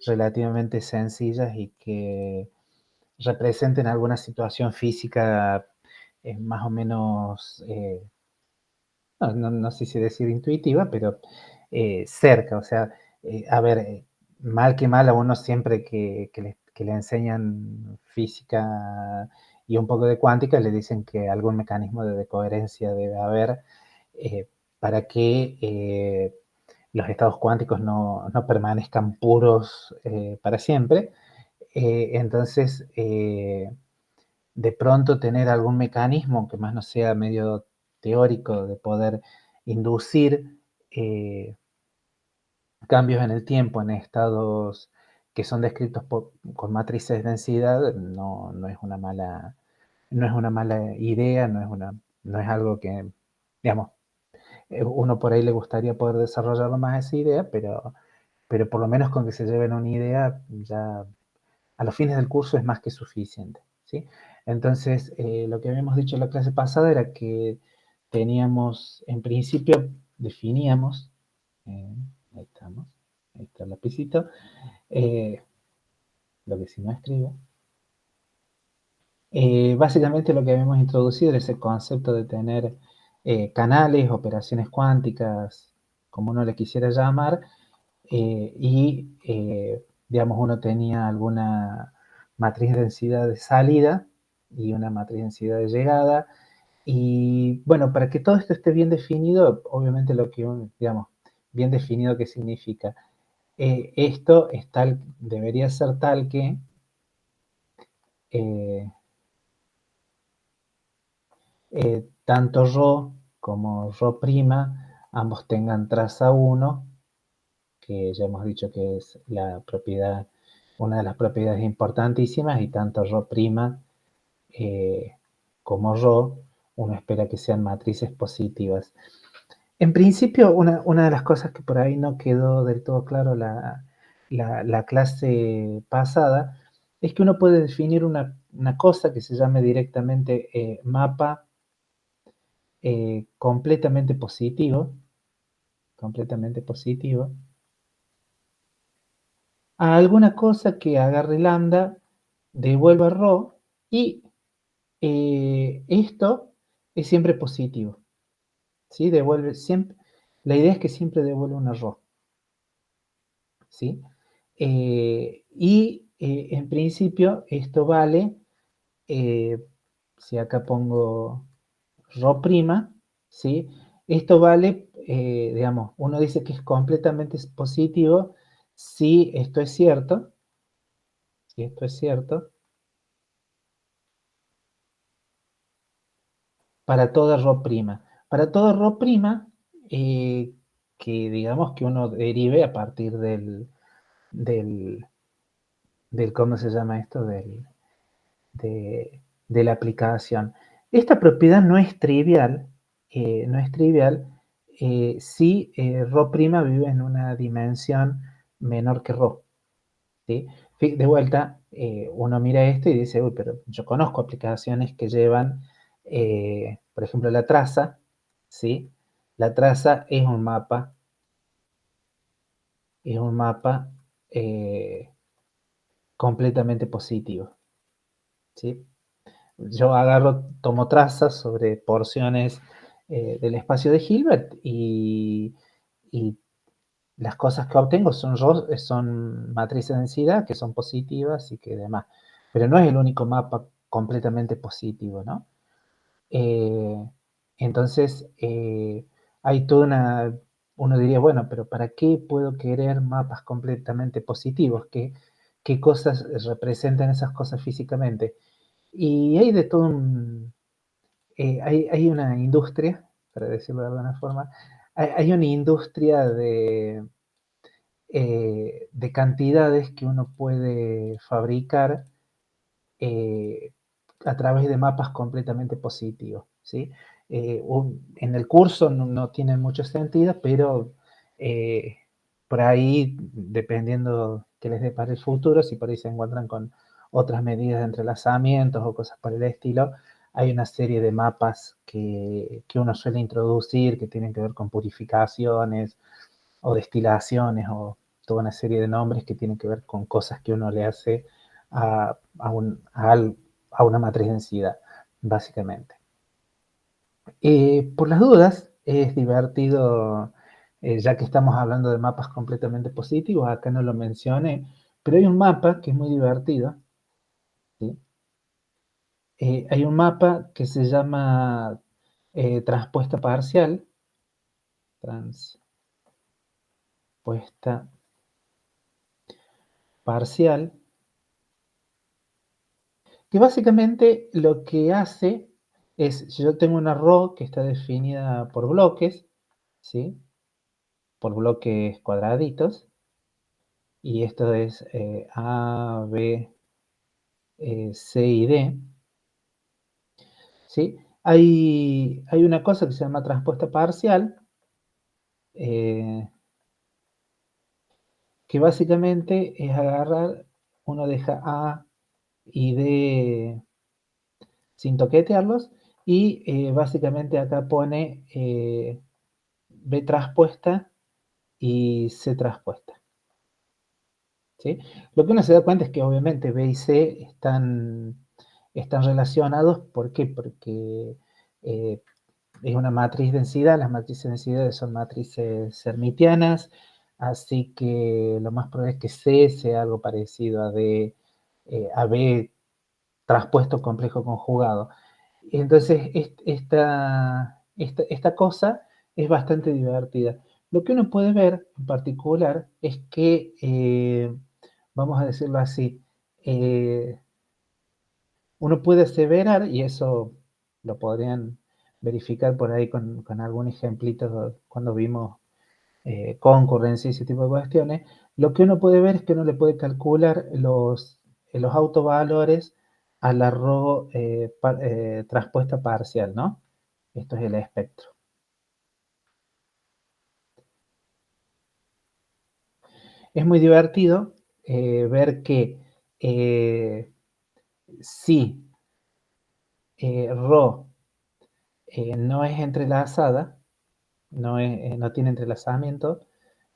relativamente sencillas y que representen alguna situación física más o menos, no sé si decir intuitiva, pero cerca. O sea, a ver, mal que mal a uno siempre que le enseñan física y un poco de cuántica, le dicen que algún mecanismo de coherencia debe haber para que los estados cuánticos no permanezcan puros para siempre. Entonces, de pronto tener algún mecanismo que más no sea medio teórico de poder inducir cambios en el tiempo en estados que son descritos con matrices de densidad no es una mala, no es una mala idea, no es algo que, digamos, uno por ahí le gustaría poder desarrollarlo más esa idea, pero por lo menos con que se lleven una idea ya a los fines del curso es más que suficiente, ¿sí? Entonces, lo que habíamos dicho en la clase pasada era que teníamos, en principio, definíamos, ahí estamos, ahí está el lapicito, lo que si no escribo, básicamente lo que habíamos introducido era ese concepto de tener canales, operaciones cuánticas, como uno le quisiera llamar, digamos, uno tenía alguna matriz de densidad de salida y una matriz de densidad de llegada. Y bueno, para que todo esto esté bien definido, obviamente lo que, digamos, bien definido qué significa. Esto es tal, debería ser tal que eh, tanto ρ como ρ', ambos tengan traza 1, que ya hemos dicho que es la propiedad, una de las propiedades importantísimas, y tanto ρ' como ρ, uno espera que sean matrices positivas. En principio, una de las cosas que por ahí no quedó del todo claro la clase pasada, es que uno puede definir una cosa que se llame directamente mapa completamente positivo, a alguna cosa que agarre lambda, devuelva ρ, y esto es siempre positivo, ¿sí? Devuelve siempre, la idea es que siempre devuelva una ρ, ¿sí? En principio esto vale, si acá pongo ρ', ¿sí? Esto vale, digamos, uno dice que es completamente positivo si esto es cierto, si esto es cierto, para toda ρ'. Para toda ρ', que digamos que uno derive a partir del, ¿cómo se llama esto? De la aplicación. Esta propiedad no es trivial, no es trivial si ρ' vive en una dimensión menor que ρ, ¿sí? De vuelta, uno mira esto y dice, uy, pero yo conozco aplicaciones que llevan, por ejemplo, la traza, ¿sí? La traza es un mapa completamente positivo, ¿sí? Yo tomo trazas sobre porciones del espacio de Hilbert y las cosas que obtengo son matrices de densidad que son positivas y que demás. Pero no es el único mapa completamente positivo, ¿no? Eh, entonces, hay toda uno diría, bueno, pero ¿para qué puedo querer mapas completamente positivos? ¿Qué cosas representan esas cosas físicamente? Y hay de todo hay una industria, para decirlo de alguna forma, hay una industria de cantidades que uno puede fabricar eh, a través de mapas completamente positivos, ¿sí? En el curso no tiene mucho sentido, pero eh, por ahí, dependiendo que les depare el futuro, si por ahí se encuentran con otras medidas de entrelazamientos o cosas por el estilo, hay una serie de mapas que uno suele introducir que tienen que ver con purificaciones o destilaciones o toda una serie de nombres que tienen que ver con cosas que uno le hace a una matriz de densidad, básicamente. Por las dudas, es divertido, ya que estamos hablando de mapas completamente positivos, acá no lo mencioné, pero hay un mapa que es muy divertido, ¿sí? Hay un mapa que se llama transpuesta parcial, transpuesta parcial, que básicamente lo que hace es, si yo tengo una row que está definida por bloques, ¿sí? Por bloques cuadraditos, y esto es A, B, C y D, ¿sí? Hay una cosa que se llama transpuesta parcial, eh, que básicamente es agarrar, uno deja A y D sin toquetearlos, y básicamente acá pone B transpuesta y C transpuesta, ¿sí? Lo que uno se da cuenta es que obviamente B y C están relacionados. ¿Por qué? Porque es una matriz densidad, las matrices de densidades son matrices hermitianas, así que lo más probable es que C sea algo parecido a B traspuesto complejo conjugado. Entonces, esta cosa es bastante divertida. Lo que uno puede ver en particular es que, vamos a decirlo así, eh, uno puede aseverar, y eso lo podrían verificar por ahí con algún ejemplito cuando vimos concurrencia y ese tipo de cuestiones. Lo que uno puede ver es que uno le puede calcular los autovalores a la row transpuesta parcial, ¿no? Esto es el espectro. Es muy divertido ver que si row no es entrelazada, no tiene entrelazamiento,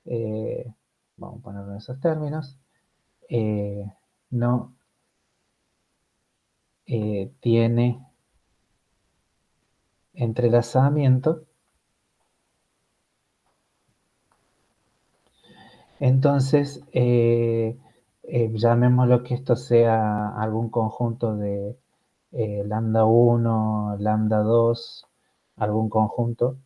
eh, vamos a ponerlo en esos términos, eh, no tiene entrelazamiento, entonces llamémoslo que esto sea algún conjunto de lambda 1, lambda 2, algún conjunto.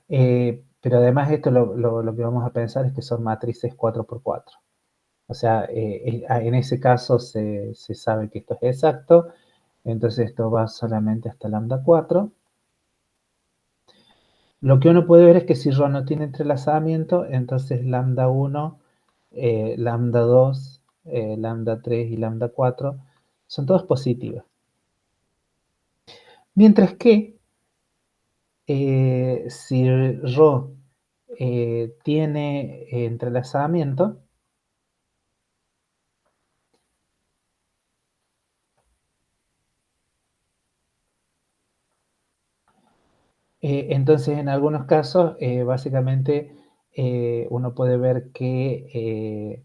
Pero además esto lo que vamos a pensar es que son matrices 4×4. O sea, en ese caso se sabe que esto es exacto, entonces esto va solamente hasta lambda 4. Lo que uno puede ver es que si Rho no tiene entrelazamiento, entonces lambda 1, lambda 2, lambda 3 y lambda 4 son todas positivas. Mientras que si Rho tiene entrelazamiento, entonces en algunos casos básicamente uno puede ver que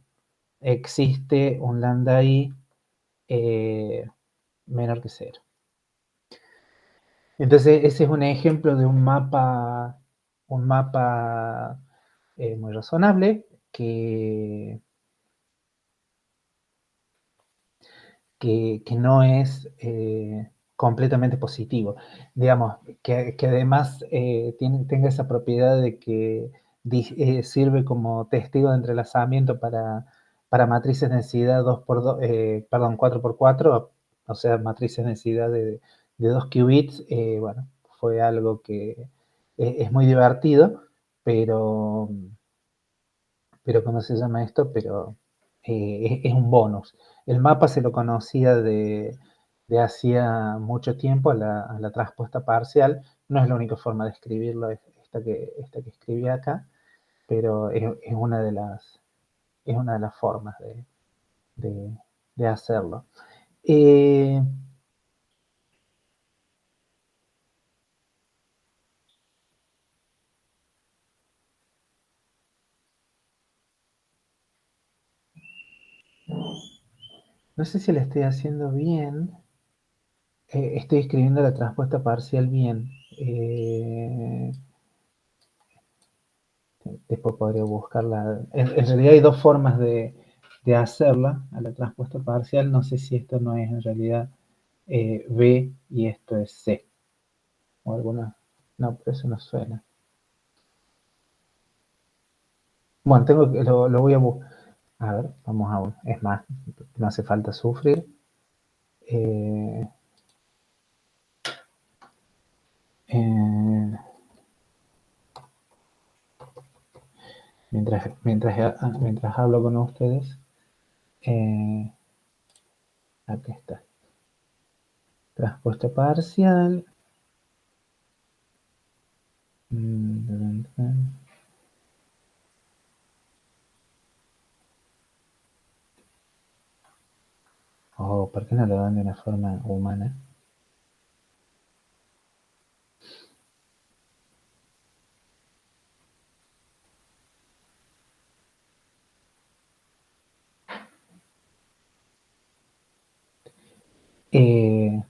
existe un lambda i menor que 0. Entonces ese es un ejemplo de un mapa muy razonable que no es completamente positivo. Digamos, que además tenga esa propiedad de que sirve como testigo de entrelazamiento para matrices de densidad 2×2, perdón, 4×4, o sea, matrices de densidad de 2 qubits. Bueno, fue algo que es muy divertido, pero ¿cómo se llama esto? Pero es un bonus. El mapa se lo conocía de hacía mucho tiempo, a la transpuesta parcial. No es la única forma de escribirlo, esta que escribí acá, pero es una de las formas de hacerlo. Eh, No sé si la estoy haciendo bien. Estoy escribiendo la transpuesta parcial bien. Después podría buscarla. En realidad hay dos formas de hacerla a la transpuesta parcial. No sé si esto no es en realidad B y esto es C. O alguna. No, pero eso no suena. Bueno, lo voy a buscar. A ver, vamos a ver. Es más, no hace falta sufrir. Eh, eh, mientras hablo con ustedes, eh, aquí está. Transpuesta parcial. Oh, ¿por qué no lo dan de una forma humana? Eh,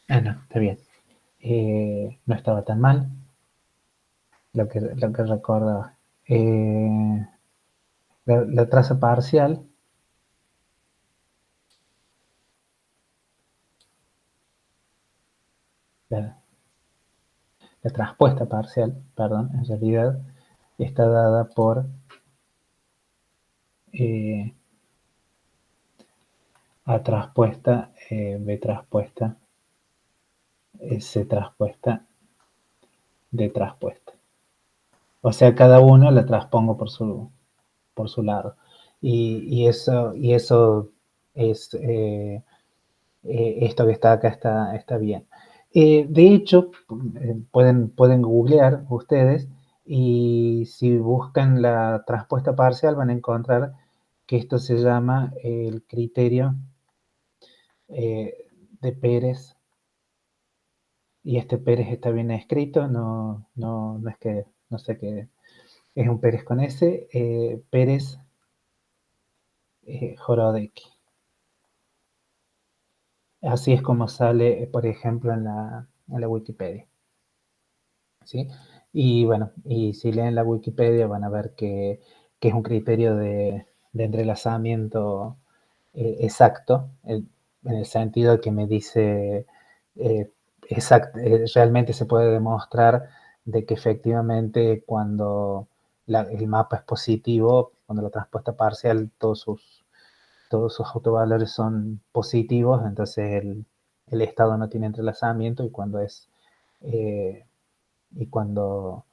no, está bien. No estaba tan mal lo que recordaba. La traza parcial, la, la transpuesta parcial, perdón, en realidad está dada por eh, A transpuesta, B transpuesta, C transpuesta, D transpuesta. O sea, cada uno la transpongo por su lado. Y eso es, esto que está acá está bien. De hecho, pueden googlear ustedes y si buscan la transpuesta parcial van a encontrar que esto se llama el criterio de Pérez. Y este Pérez está bien escrito, no es que, no sé qué, es un Pérez con S, Pérez Jorodecki. Así es como sale, por ejemplo, en la Wikipedia. ¿Sí? Y bueno, y si leen la Wikipedia van a ver que es un criterio de entrelazamiento exacto, en el sentido que me dice eh, realmente se puede demostrar de que efectivamente cuando el mapa es positivo, cuando la transpuesta parcial, todos sus autovalores son positivos, entonces el estado no tiene entrelazamiento eh, y cuando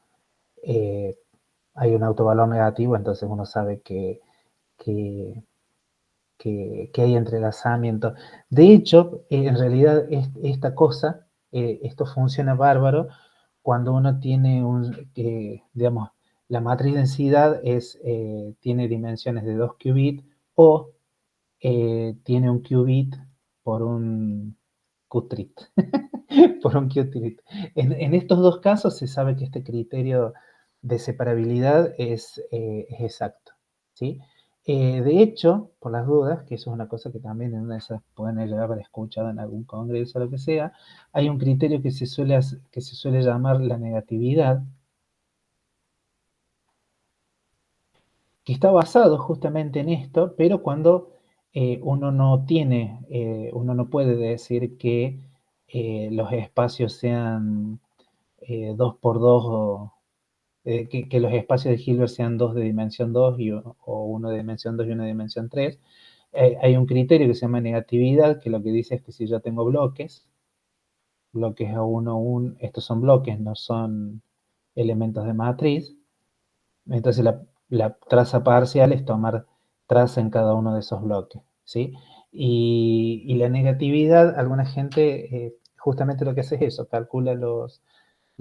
eh, hay un autovalor negativo, entonces uno sabe que, que hay entrelazamiento. De hecho, en realidad esta cosa, esto funciona bárbaro cuando uno tiene digamos, la matriz densidad tiene dimensiones de 2 qubits o tiene un qubit por un qubit. Por un qubit. En estos dos casos se sabe que este criterio de separabilidad es exacto, ¿sí? De hecho, por las dudas, que eso es una cosa que también en una de esas pueden llegar a haber escuchado en algún congreso o lo que sea, hay un criterio que se suele llamar la negatividad, que está basado justamente en esto, pero cuando uno no puede decir que los espacios sean 2 por 2 que los espacios de Hilbert sean 2 de dimensión 2 o uno de dimensión 2 y uno de dimensión 3. Hay un criterio que se llama negatividad, que lo que dice es que si yo tengo bloques a 1, estos son bloques, no son elementos de matriz, entonces la traza parcial es tomar traza en cada uno de esos bloques, ¿sí? Y la negatividad, alguna gente justamente lo que hace es eso, calcula los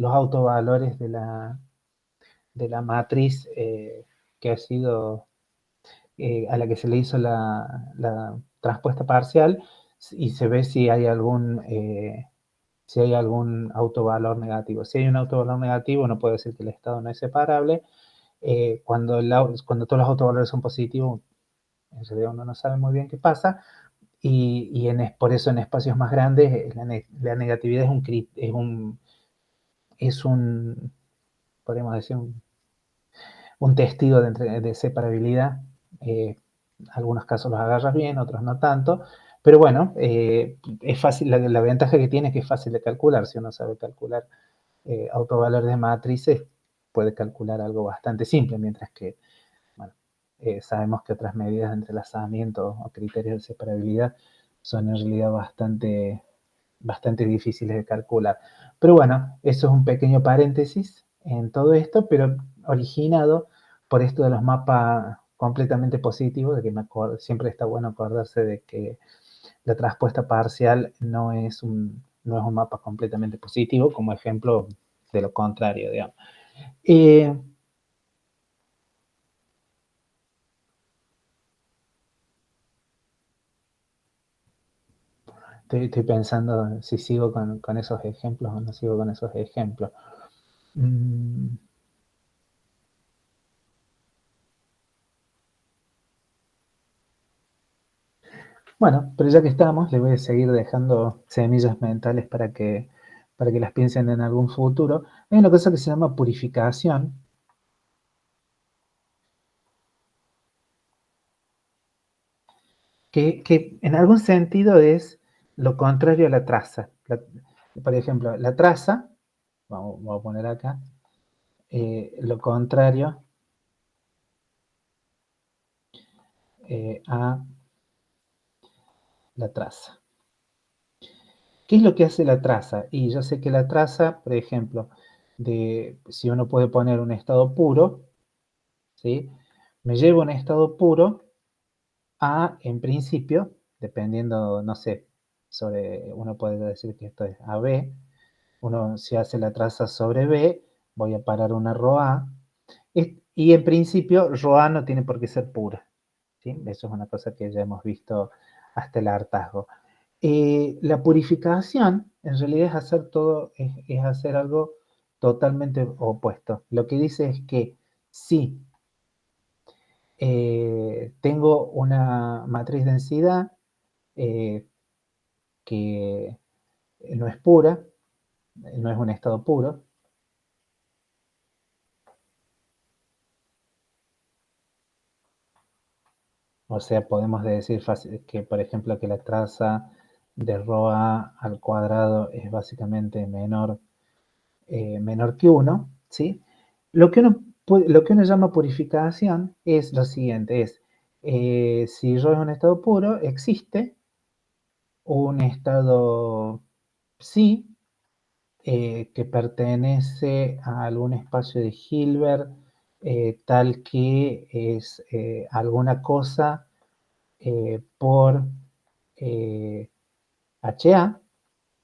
autovalores de la matriz que ha sido, a la que se le hizo la transpuesta parcial y se ve si hay algún autovalor negativo. Si hay un autovalor negativo, uno puede decir que el estado no es separable. Cuando todos los autovalores son positivos, en realidad uno no sabe muy bien qué pasa, por eso en espacios más grandes la negatividad es un podríamos decir, un testigo de separabilidad. Eh, algunos casos los agarras bien, otros no tanto, pero bueno, es fácil, la ventaja que tiene es que es fácil de calcular. Si uno sabe calcular autovalores de matrices, puede calcular algo bastante simple, mientras que bueno, sabemos que otras medidas de entrelazamiento o criterios de separabilidad son en realidad bastante difíciles de calcular. Pero bueno, eso es un pequeño paréntesis en todo esto, pero originado por esto de los mapas completamente positivos, de que siempre está bueno acordarse de que la traspuesta parcial no es un mapa completamente positivo, como ejemplo de lo contrario, digamos. Estoy pensando si sigo con esos ejemplos o no sigo con esos ejemplos. Mm, Bueno, pero ya que estamos, les voy a seguir dejando semillas mentales para que las piensen en algún futuro. Hay una cosa que se llama purificación, que en algún sentido es lo contrario a la traza. Por ejemplo, la traza, vamos a poner acá, lo contrario a la traza. ¿Qué es lo que hace la traza? Y yo sé que la traza, por ejemplo, si uno puede poner un estado puro, ¿sí? Me llevo un estado puro a, en principio, dependiendo, no sé, uno puede decir que esto es AB, uno si hace la traza sobre B, voy a parar una ρA, y en principio ρA no tiene por qué ser pura, ¿sí? Eso es una cosa que ya hemos visto hasta el hartazgo. La purificación en realidad es hacer algo totalmente opuesto. Lo que dice es que si tengo una matriz densidad que no es pura, no es un estado puro, o sea, podemos decir que, por ejemplo, que la traza de ρA al cuadrado es básicamente menor que 1, ¿sí? Lo que uno llama purificación es lo siguiente, si ρ es un estado puro, existe un estado psi que pertenece a algún espacio de Hilbert tal que es alguna cosa por HA,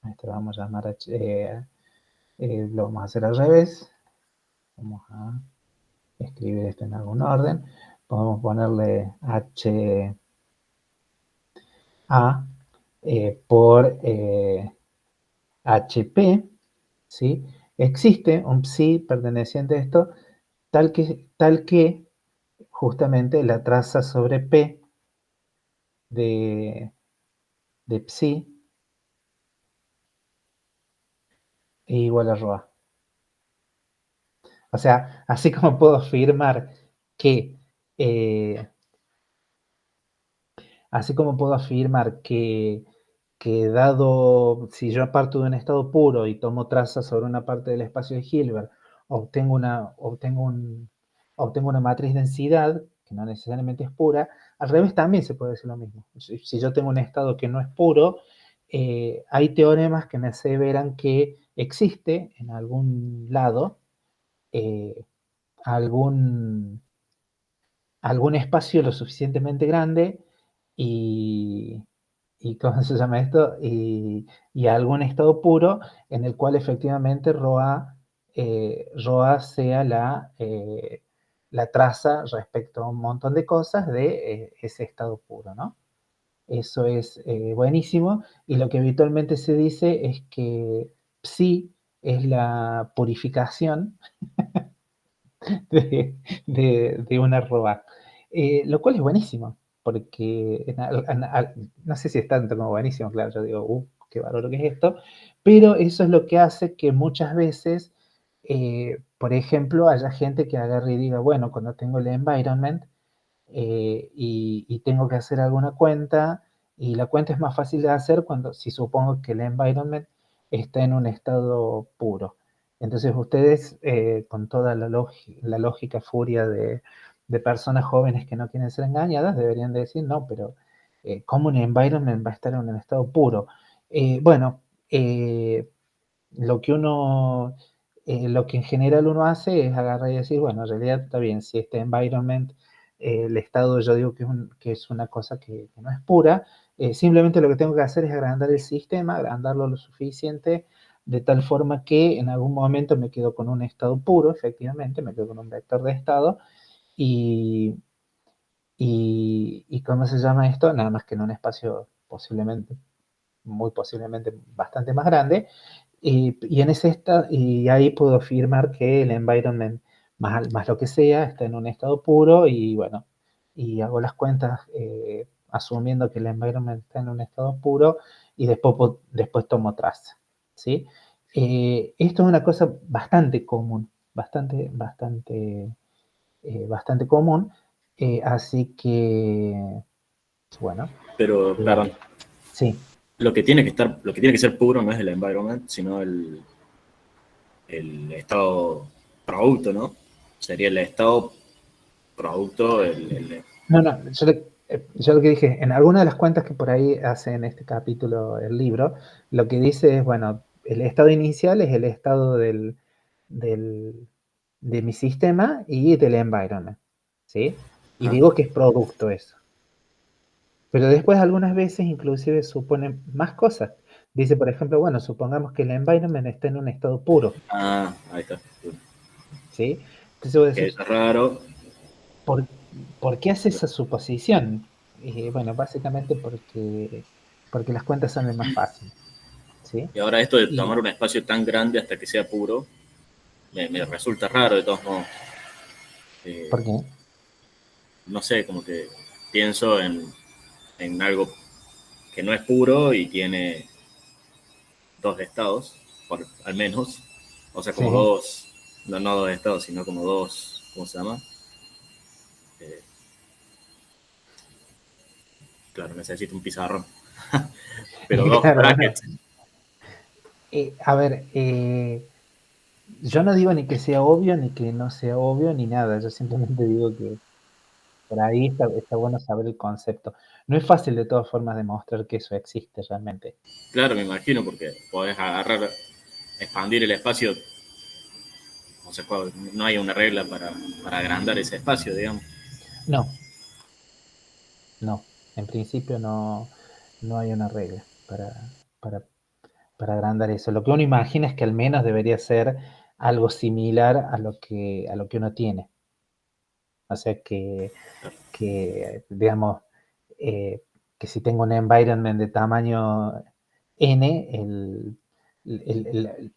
esto lo vamos a llamar lo vamos a hacer al revés, vamos a escribir esto en algún orden, podemos ponerle HA por HP, ¿sí? Existe un psi perteneciente a esto tal que justamente la traza sobre P de psi es igual a ρ. O sea, así como puedo afirmar que eh, así como puedo afirmar que dado, si yo parto de un estado puro y tomo trazas sobre una parte del espacio de Hilbert, obtengo una matriz densidad, que no necesariamente es pura, al revés también se puede decir lo mismo. Si yo tengo un estado que no es puro, hay teoremas que me aseveran que existe en algún lado eh, algún algún espacio lo suficientemente grande y, ¿cómo se llama esto? Y algún estado puro en el cual efectivamente Rho sea la traza respecto a un montón de cosas de ese estado puro, ¿no? Eso es buenísimo. Y lo que habitualmente se dice es que psi es la purificación de una roba. Lo cual es buenísimo, porque no sé si es tanto como buenísimo, claro, yo digo, qué valor que es esto, pero eso es lo que hace que muchas veces, por ejemplo, haya gente que agarre y diga, bueno, cuando tengo el environment, y tengo que hacer alguna cuenta, y la cuenta es más fácil de hacer si supongo que el environment está en un estado puro. Entonces ustedes, con toda la lógica furia de personas jóvenes que no quieren ser engañadas, deberían decir, no, pero ¿cómo un environment va a estar en un estado puro? Bueno, lo que uno, lo que en general uno hace es agarrar y decir, bueno, en realidad está bien, si este environment, el estado yo digo que es una cosa que no es pura, simplemente lo que tengo que hacer es agrandar el sistema, agrandarlo lo suficiente, de tal forma que en algún momento me quedo con un estado puro, efectivamente, me quedo con un vector de estado, y, ¿cómo se llama esto? Nada más que en un espacio posiblemente, muy posiblemente bastante más grande, y ahí puedo afirmar que el environment, más lo que sea, está en un estado puro, y bueno, y hago las cuentas asumiendo que el environment está en un estado puro, y después tomo traza, ¿sí? Esto es una cosa bastante común, bastante común, así que, bueno, Pero, perdón, sí. lo que tiene que ser puro no es el environment, sino el estado producto, ¿no? Sería el estado producto, No, no, yo lo que dije, en alguna de las cuentas que por ahí hace en este capítulo el libro, lo que dice es, bueno, el estado inicial es el estado del, de mi sistema y del environment, ¿sí? Y ¿ah? digo que es producto eso. Pero después algunas veces inclusive suponen más cosas. Dice, por ejemplo, bueno, supongamos que el environment está en un estado puro, Ah, ahí está. ¿sí? Entonces vos Que decís, es raro. ¿por, ¿por qué hace esa suposición? Bueno, básicamente porque las cuentas son más fáciles, ¿sí? Y ahora esto de Y, tomar un espacio tan grande hasta que sea puro, me resulta raro de todos modos. ¿por Eh, qué? no sé, como que pienso en algo que no es puro y tiene dos estados, al menos. O sea, como Sí. dos, no dos estados, sino como dos, ¿cómo se llama? Eh, claro, necesito un pizarrón. Pero dos Claro, bueno, brackets. a ver, yo no digo ni que sea obvio, ni que no sea obvio, ni nada, yo simplemente digo que por ahí está bueno saber el concepto. No es fácil de todas formas demostrar que eso existe realmente. Claro, me imagino, porque podés agarrar, expandir el espacio. O sea, no hay una regla para agrandar ese espacio, digamos. No, no, en principio no hay una regla para, para agrandar eso. Lo que uno imagina es que al menos debería ser algo similar a lo que uno tiene. O sea digamos, eh, que si tengo un environment de tamaño n,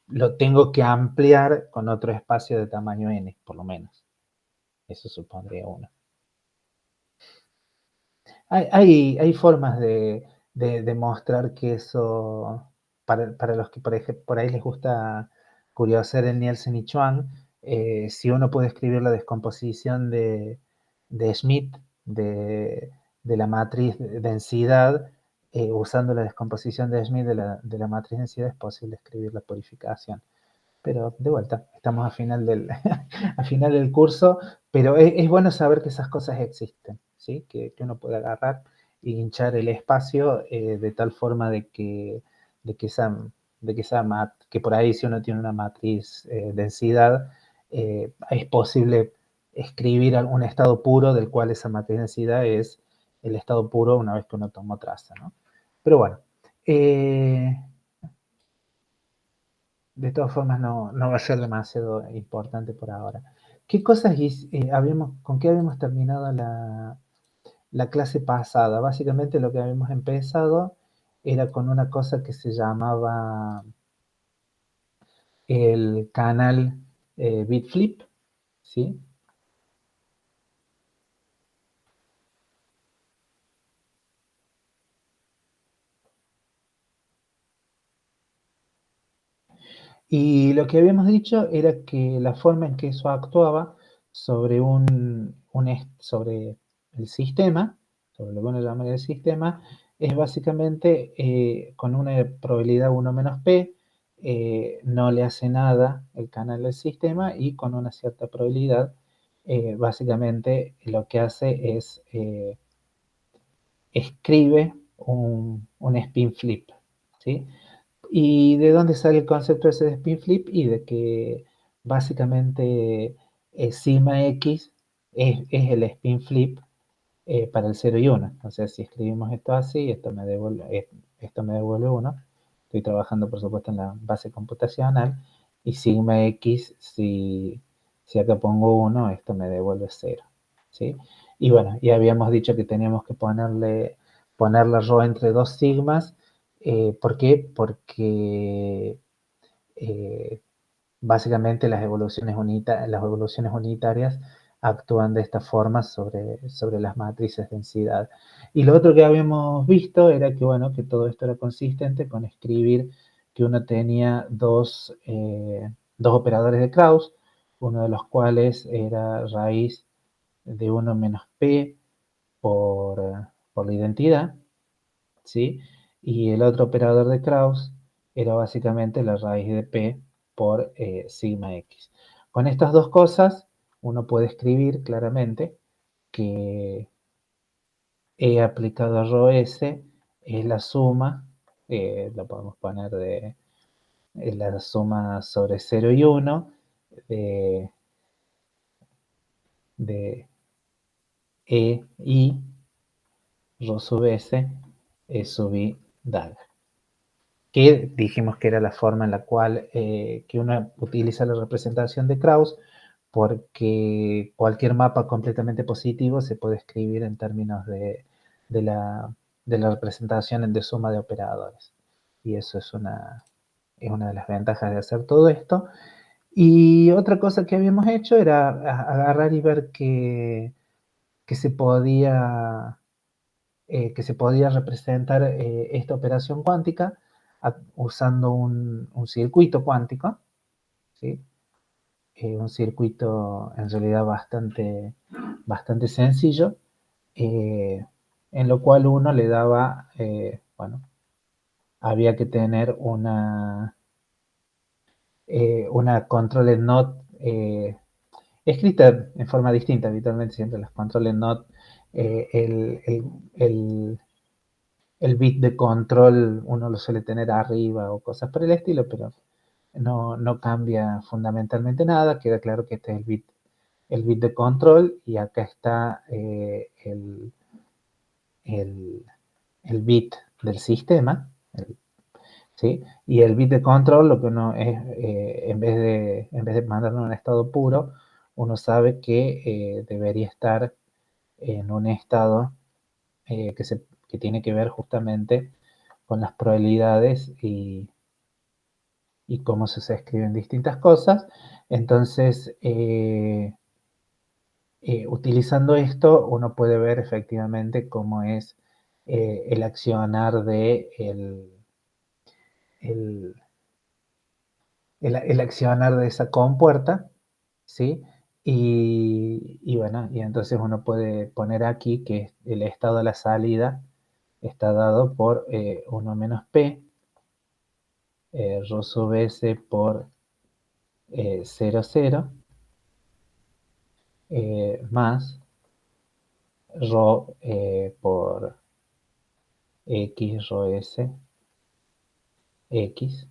lo tengo que ampliar con otro espacio de tamaño n, por lo menos. Eso supondría uno. Hay formas de demostrar que eso, para los que por ahí les gusta curiosear el Nielsen y Chuang, si uno puede escribir la descomposición de Schmidt de la matriz de densidad, usando la descomposición de Schmidt de la matriz densidad, es posible escribir la purificación. Pero de vuelta, estamos a final del curso, pero es bueno saber que esas cosas existen, ¿sí? Que uno puede agarrar y hinchar el espacio de tal forma de que, esa, que por ahí si uno tiene una matriz densidad, es posible escribir un estado puro del cual esa matriz densidad es el estado puro una vez que uno tomó traza, ¿no? Pero bueno, de todas formas no va a ser demasiado importante por ahora. ¿Qué cosas con qué habíamos terminado la clase pasada? Básicamente lo que habíamos empezado era con una cosa que se llamaba el canal Bitflip, ¿sí? Y lo que habíamos dicho era que la forma en que eso actuaba sobre sobre el sistema, sobre lo que uno llamaría el sistema, es básicamente con una probabilidad 1 menos p, no le hace nada el canal del sistema y con una cierta probabilidad, básicamente lo que hace es escribe un spin flip, ¿sí? ¿Y de dónde sale el concepto ese de spin flip? Y de que básicamente sigma x es el spin flip para el 0 y 1. O sea, si escribimos esto así, esto me devuelve 1. Estoy trabajando, por supuesto, en la base computacional. Y sigma x, si acá pongo 1, esto me devuelve 0. ¿Sí? Y bueno, ya habíamos dicho que teníamos que poner la ρ entre dos sigmas. ¿Por qué? Porque básicamente las evoluciones unitarias actúan de esta forma sobre las matrices de densidad. Y lo otro que habíamos visto era que, bueno, que todo esto era consistente con escribir que uno tenía dos operadores de Krauss, uno de los cuales era raíz de 1 menos p por la identidad, ¿sí? Y el otro operador de Krauss era básicamente la raíz de p por sigma x. Con estas dos cosas, uno puede escribir claramente que E aplicado a rho s es la suma, la podemos poner es la suma sobre 0 y 1 de, de E y rho sub s, E sub i DAG. Que dijimos que era la forma en la cual que uno utiliza la representación de Krauss, porque cualquier mapa completamente positivo se puede escribir en términos de la, de la representación de suma de operadores. Y eso es una de las ventajas de hacer todo esto. Y otra cosa que habíamos hecho era agarrar y ver que se podía representar esta operación cuántica usando un circuito cuántico, ¿sí? Un circuito en realidad bastante sencillo, en lo cual uno le daba, bueno, había que tener una control not escrita en forma distinta, habitualmente siempre las controles not, el bit de control uno lo suele tener arriba o cosas por el estilo, pero no cambia fundamentalmente nada. Queda claro que este es el bit de control y acá está el, el bit del sistema, ¿sí? Y el bit de control, lo que uno es, en vez de mandarlo en un estado puro, uno sabe que debería estar en un estado que tiene que ver justamente con las probabilidades y cómo se escriben distintas cosas. Entonces, utilizando esto, uno puede ver efectivamente cómo es el accionar el, el accionar de esa compuerta, ¿sí? Y bueno, y entonces uno puede poner aquí que el estado de la salida está dado por 1 menos p, rho sub s por 0, 0, más rho por x, rho s, x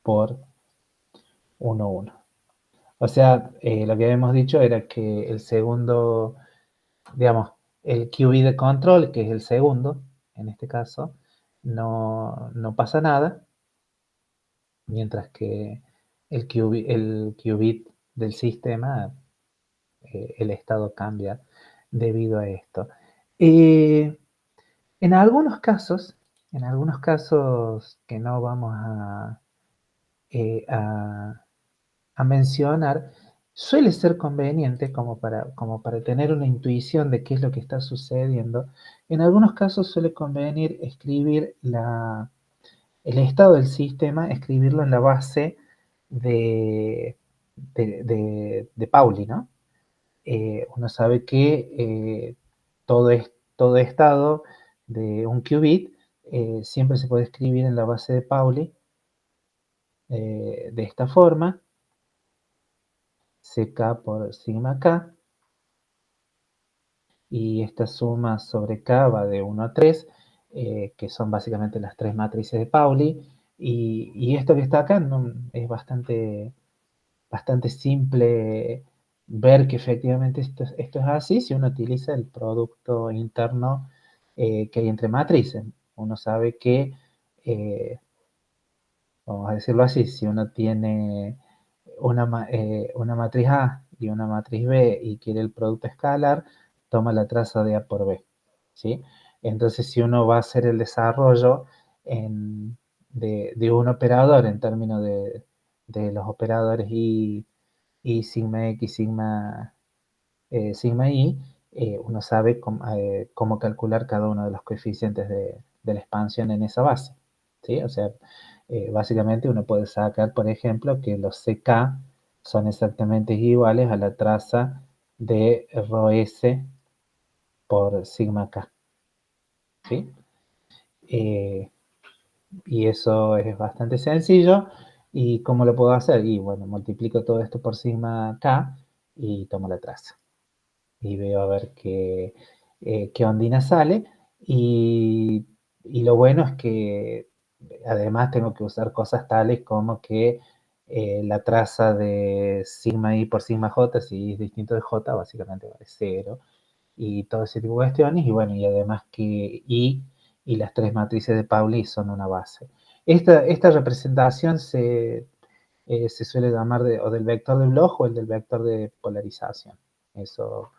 por 1, 1. O sea, lo que habíamos dicho era que el segundo, digamos, el QB de control, que es el segundo, en este caso, no pasa nada, mientras que el qubit del sistema, el estado cambia debido a esto. En algunos casos que no vamos eh, a, a mencionar, suele ser conveniente como para tener una intuición de qué es lo que está sucediendo. En algunos casos suele convenir escribir el estado del sistema, escribirlo en la base de Pauli, ¿no? Uno sabe que todo estado de un qubit siempre se puede escribir en la base de Pauli de esta forma, CK por sigma K, y esta suma sobre K va de 1 a 3, que son básicamente las tres matrices de Pauli, y esto que está acá es bastante simple ver que efectivamente esto es así si uno utiliza el producto interno que hay entre matrices. Uno sabe que, vamos a decirlo así, si uno tiene una matriz A y una matriz B y quiere el producto escalar, toma la traza de A por B, ¿sí? Entonces, si uno va a hacer el desarrollo de un operador en términos de los operadores y sigma X, sigma Y, uno sabe cómo calcular cada uno de los coeficientes de la expansión en esa base, ¿sí? O sea, básicamente uno puede sacar, por ejemplo, que los CK son exactamente iguales a la traza de ρS por sigma K, ¿sí? Eh, y eso es bastante sencillo. ¿Y cómo lo puedo hacer? Y bueno, multiplico todo esto por sigma K y tomo la traza. Y veo a ver qué ondina sale. Y, y lo bueno es que además tengo que usar cosas tales como que la traza de sigma i por sigma j, si es distinto de j, básicamente vale 0. Y todo ese tipo de cuestiones. Y bueno, y además que i y las tres matrices de Pauli son una base. Esta representación se suele llamar o del vector de Bloch o el del vector de polarización. Eso,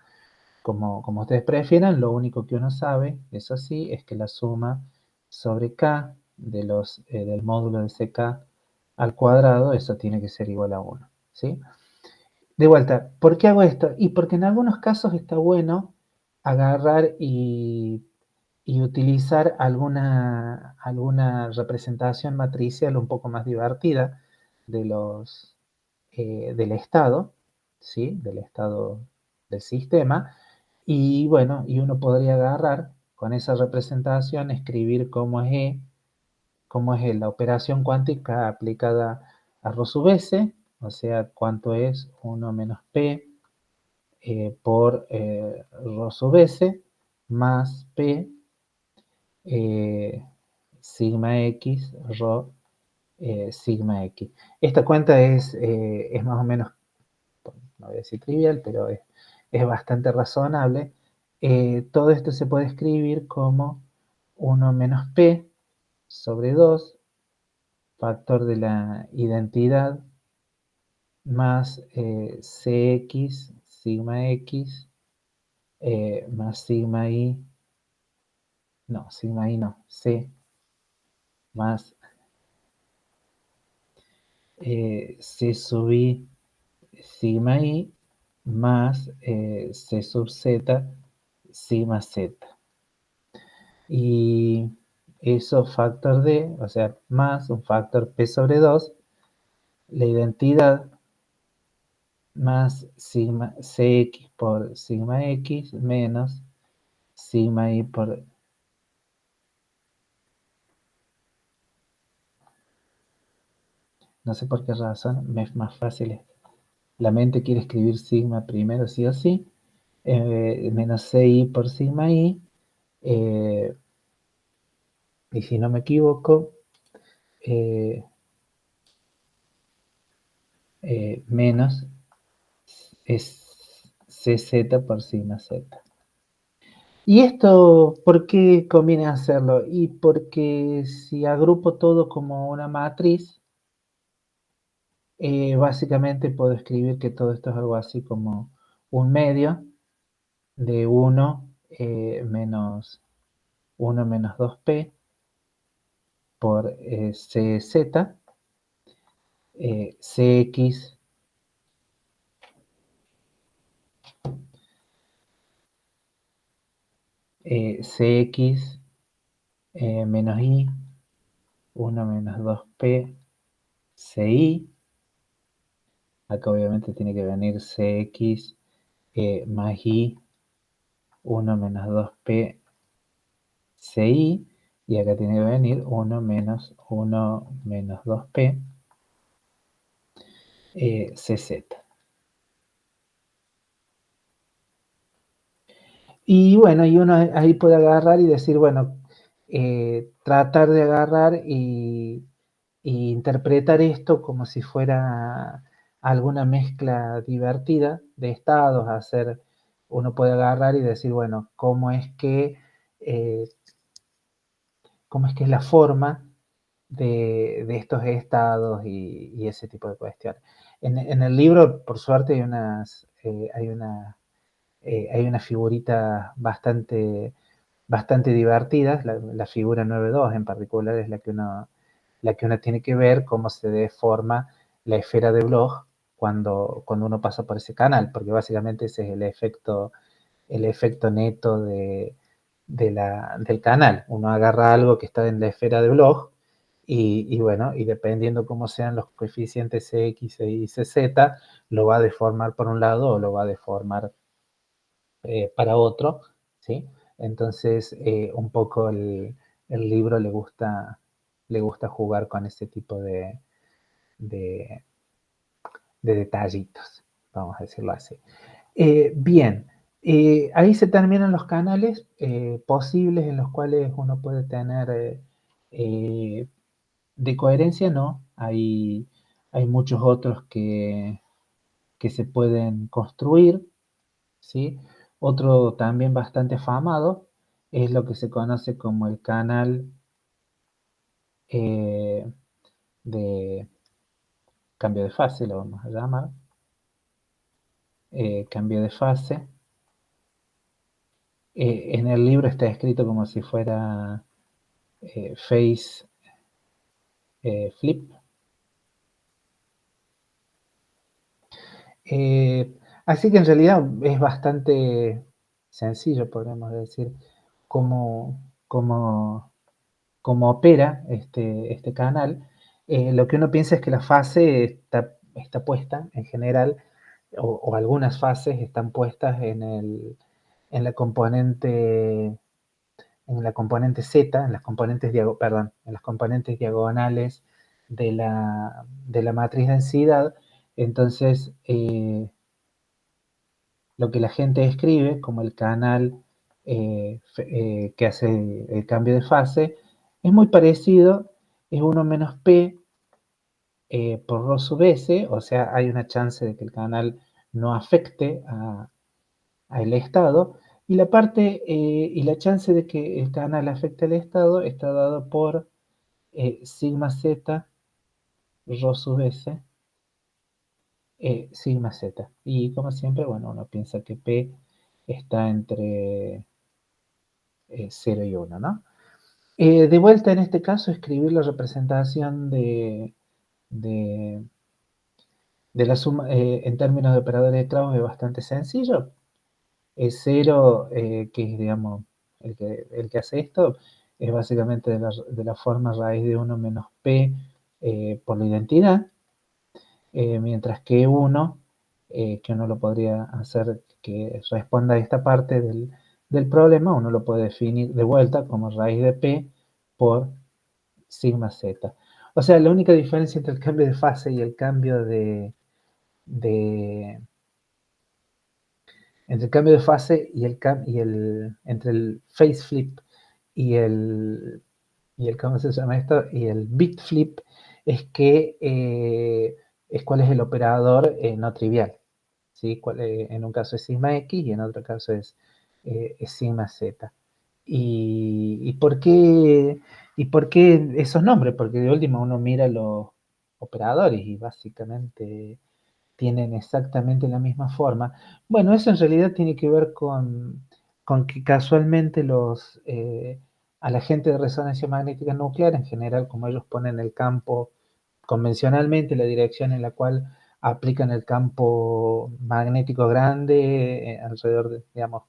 como ustedes prefieran, lo único que uno sabe, eso sí, es que la suma sobre k del módulo de ck al cuadrado, eso tiene que ser igual a 1, ¿sí? De vuelta, ¿por qué hago esto? Y porque en algunos casos está bueno agarrar y utilizar alguna representación matricial un poco más divertida del estado, ¿sí? Del estado del sistema. Y bueno, y uno podría agarrar con esa representación, escribir cómo es la operación cuántica aplicada a ρ sub s, o sea, cuánto es 1 menos p por ρ sub s más p sigma x rho sigma x. Esta cuenta es más o menos, no voy a decir trivial, pero es bastante razonable. Todo esto se puede escribir como 1 menos p sobre 2, factor de la identidad, más cx sigma x más sigma i, no, sigma i no, c más c sub i sigma i más c sub z sigma z. Y eso factor de, o sea, más un factor p sobre 2, la identidad más sigma cx por sigma x menos sigma i por... No sé por qué razón, me es más fácil. La mente quiere escribir sigma primero sí o sí, menos ci por sigma i, eh, y si no me equivoco, menos es CZ por sigma Z. ¿Y esto por qué conviene hacerlo? Y porque si agrupo todo como una matriz, básicamente puedo escribir que todo esto es algo así como un medio de 1 menos 1 menos 2p por CZ, CX CX menos Y, 1 menos 2p, CY, acá obviamente tiene que venir CX más Y, 1 menos 2p, CY, y acá tiene que venir 1 menos 2p, CZ. Y bueno, y uno ahí puede agarrar y decir, bueno, tratar de agarrar y interpretar esto como si fuera alguna mezcla divertida de estados, uno puede agarrar y decir, bueno, eh, cómo es que es la forma de estos estados y ese tipo de cuestiones. En el libro, por suerte, hay unas figuritas bastante divertidas. La figura 9.2 en particular es la que uno tiene que ver cómo se deforma la esfera de Bloch cuando uno pasa por ese canal, porque básicamente ese es el efecto neto del canal. Uno agarra algo que está en la esfera de Bloch y bueno, y dependiendo cómo sean los coeficientes Cx y Cz, lo va a deformar por un lado o lo va a deformar para otro, ¿sí? Entonces, un poco el libro le gusta jugar con ese tipo de, de detallitos, vamos a decirlo así. Bien, ahí se terminan los canales posibles en los cuales uno puede tener de coherencia, no, hay muchos otros que se pueden construir, ¿sí? Otro también bastante afamado es lo que se conoce como el canal eh, de cambio de fase, lo vamos a llamar, cambio de fase. En el libro está escrito como si fuera face flip. Así que en realidad es bastante sencillo, podríamos decir, cómo, cómo, cómo opera este canal. Lo que uno piensa es que la fase está puesta en general, o algunas fases están puestas en la componente Z, en las componentes diagonales de la matriz densidad. Entonces, lo que la gente escribe como el canal que hace el cambio de fase es muy parecido, es 1 menos P por ρ sub S, o sea, hay una chance de que el canal no afecte al estado, y la chance de que el canal afecte al estado está dado por sigma Z ρ sub S sigma Z. Y como siempre, bueno, uno piensa que P está entre 0 y 1, ¿no? De vuelta en este caso, escribir la representación de, de la suma en términos de operadores de Krauss es bastante sencillo. Es 0, que es, digamos, el que hace esto, es básicamente de la forma raíz de 1 menos P por la identidad, mientras que 1, que uno lo podría hacer que responda a esta parte del problema, uno lo puede definir de vuelta como raíz de P por sigma Z. O sea, la única diferencia entre el cambio de fase y el cambio de entre el cambio de fase entre el phase flip y ¿cómo se llama esto? Y el bit flip es que es cuál es el operador no trivial, ¿sí? En un caso es sigma X y en otro caso es sigma Z. ¿Y por qué esos nombres? Porque de última uno mira los operadores y básicamente tienen exactamente la misma forma. Bueno, eso en realidad tiene que ver con que casualmente a la gente de resonancia magnética nuclear, en general, como ellos ponen el campo convencionalmente, la dirección en la cual aplican el campo magnético grande, alrededor de, digamos,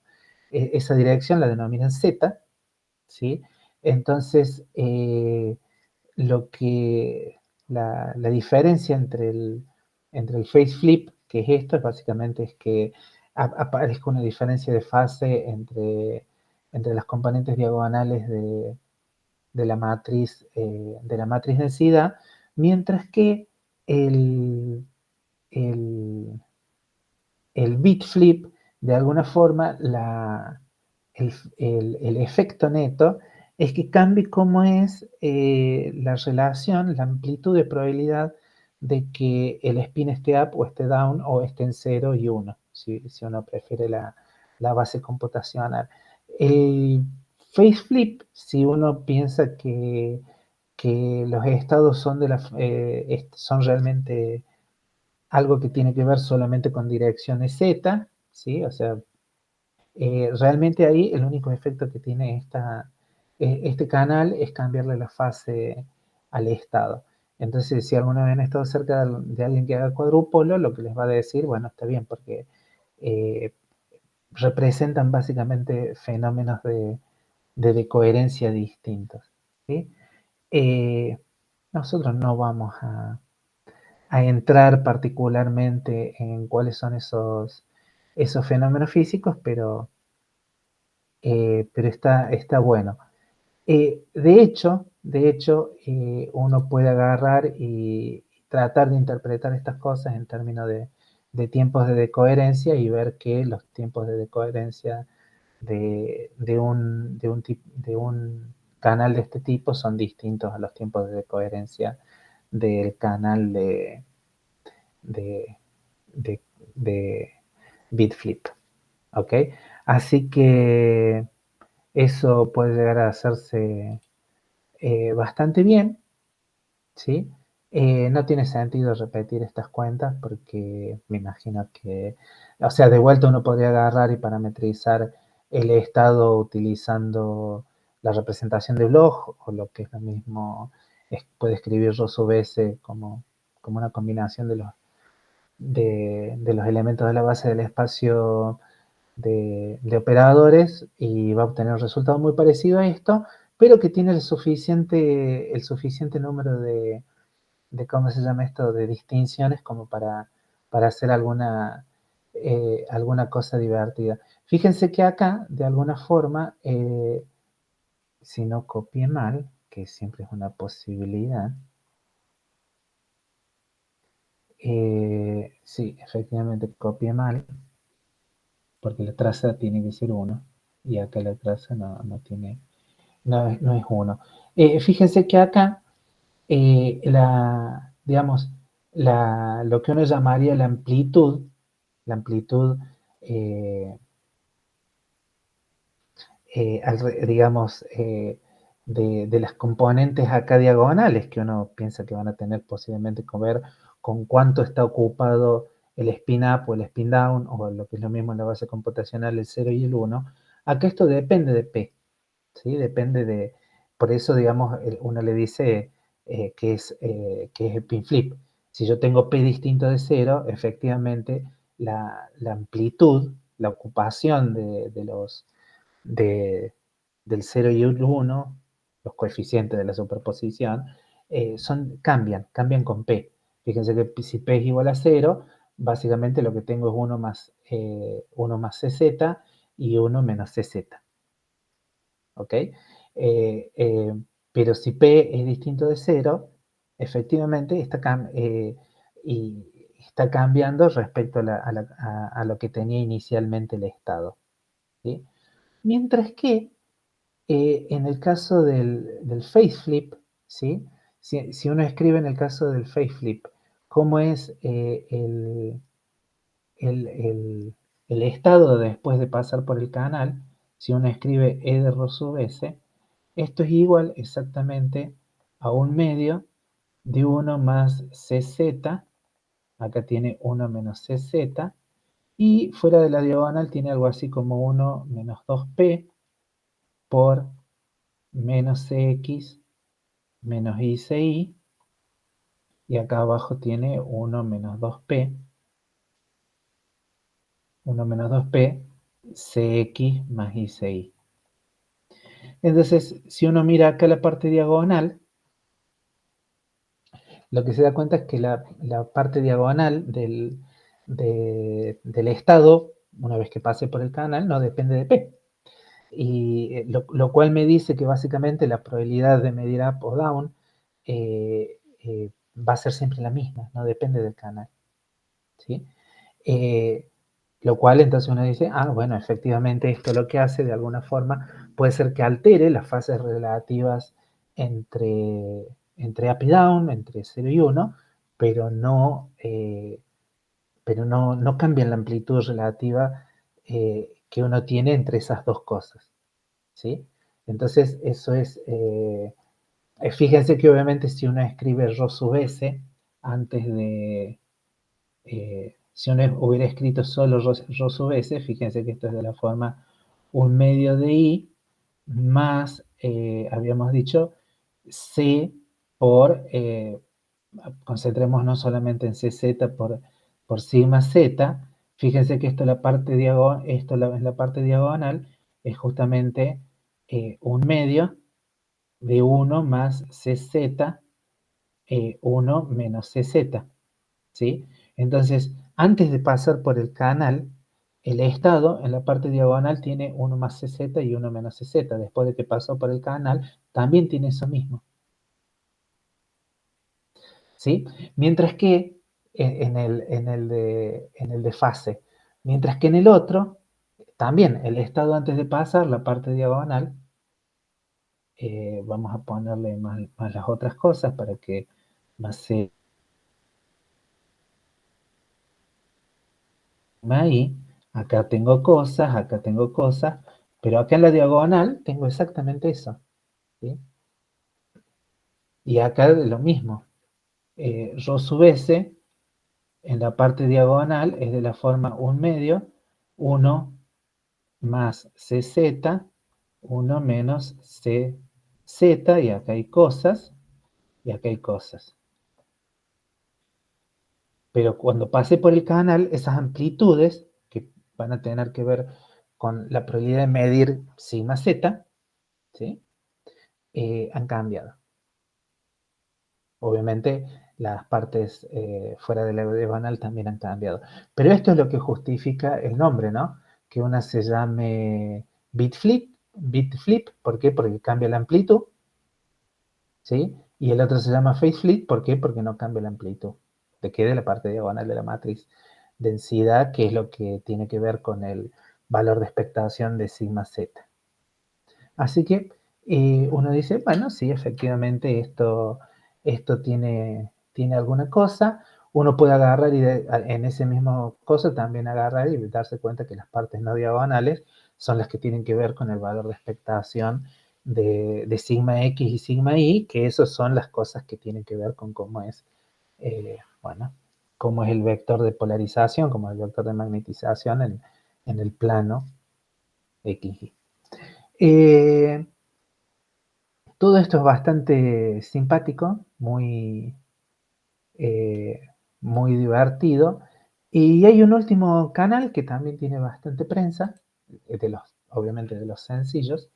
esa dirección la denominan Z, ¿sí? Entonces, lo que la diferencia entre el phase flip, que es esto, básicamente es que aparezca una diferencia de fase entre las componentes diagonales de la matriz densidad, mientras que el, el, el bit flip, de alguna forma, el efecto neto es que cambie cómo es la relación, la amplitud de probabilidad de que el spin esté up o esté down o esté en 0 y 1, si uno prefiere la base computacional. El phase flip, si uno piensa que los estados son realmente algo que tiene que ver solamente con direcciones Z, ¿sí? O sea, realmente ahí el único efecto que tiene este canal es cambiarle la fase al estado. Entonces, si alguna vez han estado cerca de alguien que haga cuadrúpolo, lo que les va a decir, bueno, está bien, porque eh, representan básicamente fenómenos de coherencia distintos, ¿sí? Eh, nosotros no vamos a entrar particularmente en cuáles son esos fenómenos físicos, pero está bueno. De hecho, uno puede agarrar y tratar de interpretar estas cosas en términos de tiempos de decoherencia y ver que los tiempos de decoherencia de un canal de este tipo son distintos a los tiempos de decoherencia del canal de, de, de Bitflip. ¿Ok? Así que eso puede llegar a hacerse bastante bien, ¿sí? No tiene sentido repetir estas cuentas porque me imagino que, o sea, de vuelta uno podría agarrar y parametrizar el estado utilizando la representación de Bloch o lo que es lo mismo, puede escribir Rosso BS como una combinación de los elementos de la base del espacio de operadores y va a obtener un resultado muy parecido a esto, pero que tiene el suficiente número ¿cómo se llama esto?, de distinciones como para hacer alguna cosa divertida. Fíjense que acá, de alguna forma, si no copié mal, que siempre es una posibilidad, sí, efectivamente copié mal, porque la traza tiene que ser 1, y acá la traza no tiene, no es 1. Fíjense que acá, digamos, lo que uno llamaría la amplitud eh, digamos, de las componentes acá diagonales que uno piensa que van a tener posiblemente que ver con cuánto está ocupado el spin up o el spin down, o lo que es lo mismo en la base computacional, el 0 y el 1. Acá esto depende de P, ¿sí? Por eso, digamos, uno le dice que es el pin flip. Si yo tengo P distinto de 0, efectivamente la amplitud, la ocupación de, del 0 y el 1, los coeficientes de la superposición, cambian con P. Fíjense que si P es igual a 0, básicamente lo que tengo es 1 más CZ y 1 menos CZ. ¿Ok? Pero si P es distinto de 0, efectivamente y está cambiando respecto a lo que tenía inicialmente el estado. ¿Sí? Mientras que en el caso del faceflip, ¿sí? Si uno escribe en el caso del faceflip, cómo es el estado después de pasar por el canal, si uno escribe E de Rho sub S, esto es igual exactamente a un medio de 1 más CZ, acá tiene 1 menos CZ, y fuera de la diagonal tiene algo así como 1 menos 2P por menos CX menos ICI, y acá abajo tiene 1 menos 2P, 1 menos 2P, CX más ICI. Entonces, si uno mira acá la parte diagonal, lo que se da cuenta es que la parte diagonal del estado, una vez que pase por el canal, no depende de P. Y lo cual me dice que básicamente la probabilidad de medir up o down va a ser siempre la misma, no depende del canal. ¿Sí? Lo cual entonces uno dice, bueno, efectivamente esto lo que hace de alguna forma puede ser que altere las fases relativas entre up y down, entre 0 y 1, pero no cambia la amplitud relativa que uno tiene entre esas dos cosas. ¿Sí? Entonces eso es, fíjense que obviamente si uno escribe Rho sub S antes de, si uno hubiera escrito solo Rho sub S, fíjense que esto es de la forma 1 medio de I más, habíamos dicho, C por, concentrémonos solamente en CZ por sigma Z. Fíjense que esto, la parte diagonal, en la parte diagonal es justamente 1 medio de 1 más CZ, 1 menos CZ. ¿Sí? Entonces, antes de pasar por el canal, el estado en la parte diagonal tiene 1 más CZ y 1 menos CZ. Después de que pasó por el canal, también tiene eso mismo. ¿Sí? Mientras que en el de fase, mientras que en el otro, también el estado antes de pasar la parte diagonal, vamos a ponerle más las otras cosas para que más se ahí, acá tengo cosas, pero acá en la diagonal tengo exactamente eso. ¿Sí? Y acá lo mismo. Rho sub S en la parte diagonal es de la forma 1 medio, 1 más CZ, 1 menos CZ, y acá hay cosas, y acá hay cosas. Pero cuando pase por el canal, esas amplitudes, que van a tener que ver con la probabilidad de medir sigma Z, ¿sí? Han cambiado. Obviamente las partes fuera de la diagonal también han cambiado. Pero esto es lo que justifica el nombre, ¿no? Que una se llame bit flip, ¿por qué? Porque cambia la amplitud, ¿sí? Y el otro se llama phase flip, ¿por qué? Porque no cambia la amplitud. Te quede la parte diagonal de la matriz densidad, que es lo que tiene que ver con el valor de expectación de sigma z. Así que uno dice, bueno, sí, efectivamente esto tiene alguna cosa. Uno puede agarrar y en ese mismo cosa también agarrar y darse cuenta que las partes no diagonales son las que tienen que ver con el valor de expectación de sigma x y sigma y, que esas son las cosas que tienen que ver con cómo es, bueno, cómo es el vector de polarización, cómo es el vector de magnetización en el plano x. Todo esto es bastante simpático, muy divertido. Y hay un último canal que también tiene bastante prensa, obviamente de los sencillos,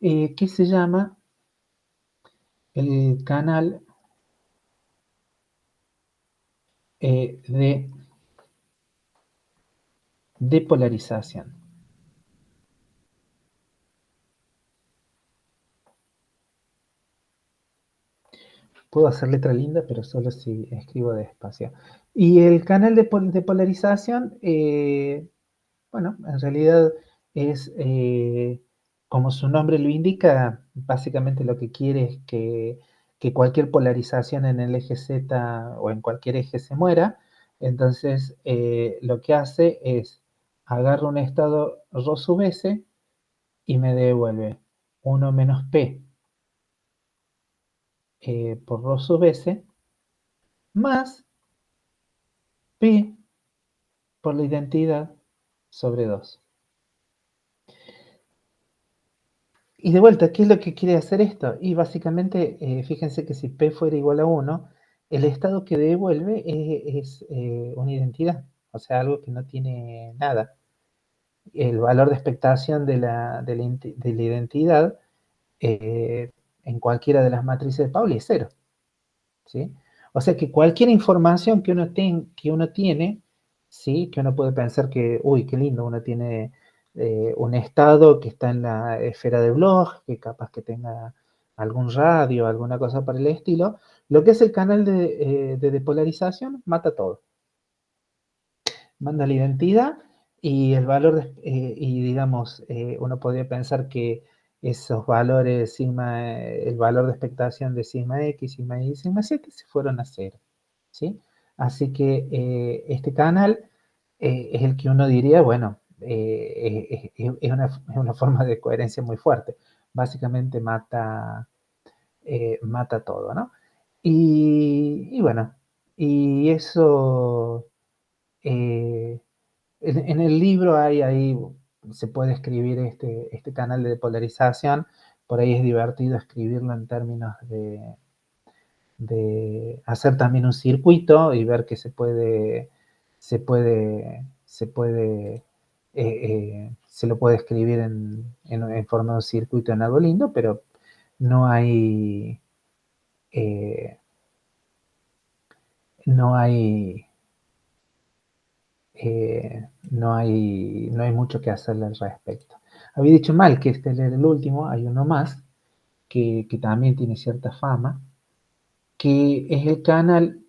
que se llama el canal de depolarización. Puedo hacer letra linda, pero solo si escribo despacio. Y el canal de polarización, bueno, en realidad es, como su nombre lo indica, básicamente lo que quiere es que cualquier polarización en el eje Z o en cualquier eje se muera. Entonces, lo que hace es agarra un estado ρ sub s y me devuelve 1 menos P por ρ sub s más P por la identidad sobre 2. Y de vuelta, ¿qué es lo que quiere hacer esto? Y básicamente, fíjense que si P fuera igual a 1, el estado que devuelve es una identidad, o sea, algo que no tiene nada. El valor de expectación de la identidad en cualquiera de las matrices de Pauli es 0. ¿Sí? O sea que cualquier información que uno tiene, ¿sí? Que uno puede pensar que, uy, qué lindo, uno tiene un estado que está en la esfera de Bloch, que capaz que tenga algún radio, alguna cosa por el estilo, lo que es el canal de depolarización mata todo. Manda la identidad y el valor, y digamos, uno podría pensar que esos valores sigma, el valor de expectación de sigma x, sigma y sigma z se fueron a 0, ¿sí? Así que este canal es el que uno diría, bueno, es una forma de coherencia muy fuerte. Básicamente mata todo, ¿no? Y bueno, y eso... Eh, en el libro ahí se puede escribir este canal de polarización, por ahí es divertido escribirlo en términos de hacer también un circuito y ver que se lo puede escribir en forma de un circuito en algo lindo, pero no hay, no hay no hay mucho que hacerle al respecto. Había dicho mal que este era el último, hay uno más que también tiene cierta fama, que es el canal,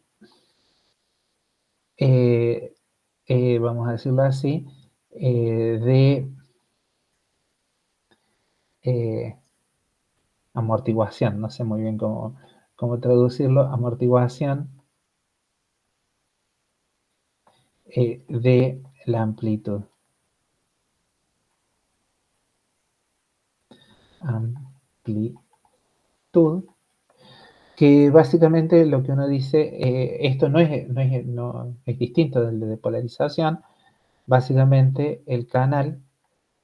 vamos a decirlo así, de eh, amortiguación, no sé muy bien cómo traducirlo, amortiguación de la amplitud. Amplitud, que básicamente lo que uno dice, esto no es distinto del de polarización, básicamente el canal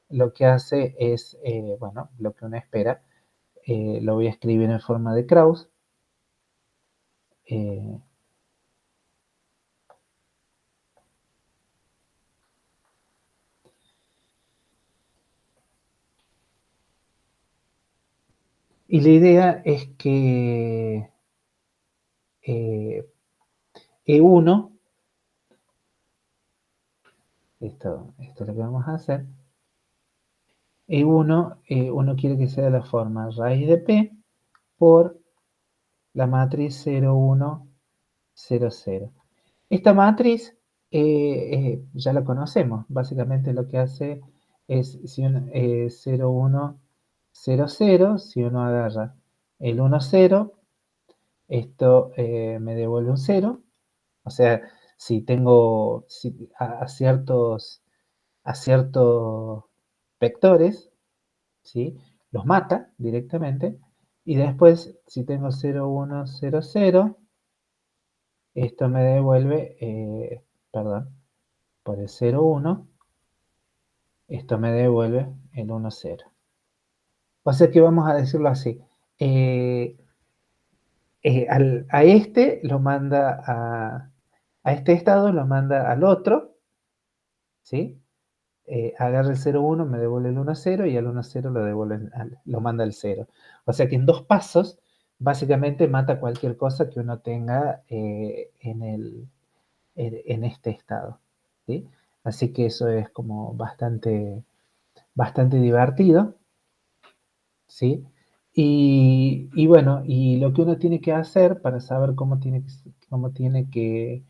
lo que hace es, bueno, lo que uno espera, lo voy a escribir en forma de Krauss, eh, y la idea es que E1, esto es lo que vamos a hacer, E1, uno quiere que sea la forma raíz de P por la matriz 0, 1, 0, 0. Esta matriz ya la conocemos, básicamente lo que hace es si 0, 1, 0, 0, si uno agarra el 1, 0, esto me devuelve un 0, o sea, si tengo a ciertos vectores, ¿sí? Los mata directamente, y después si tengo 0, 1, 0, 0, esto me devuelve, perdón, por el 0, 1, esto me devuelve el 1, 0. O sea que vamos a decirlo así. Eh, a este lo manda a este estado, lo manda al otro, ¿sí? Agarra el 0, 1, me devuelve el 1, 0 y al 1, 0 lo manda al 0. O sea que en 2 pasos básicamente mata cualquier cosa que uno tenga en este estado, ¿sí? Así que eso es como bastante divertido, ¿sí? Y bueno, y lo que uno tiene que hacer para saber cómo tiene que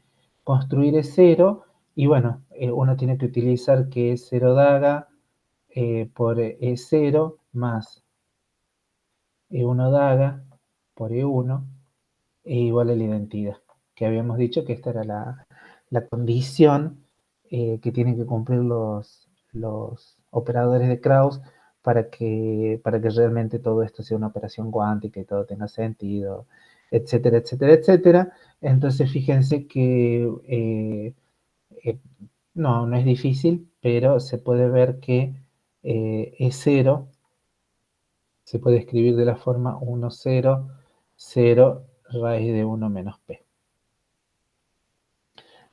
construir es 0, y bueno, uno tiene que utilizar que es 0 daga por E0 más E1 daga por E1 e igual a la identidad, que habíamos dicho que esta era la condición que tienen que cumplir los operadores de Krauss para que realmente todo esto sea una operación cuántica y todo tenga sentido, etcétera, etcétera, etcétera. Entonces, fíjense que no es difícil, pero se puede ver que E0 se puede escribir de la forma 1, 0, 0, raíz de 1 menos P.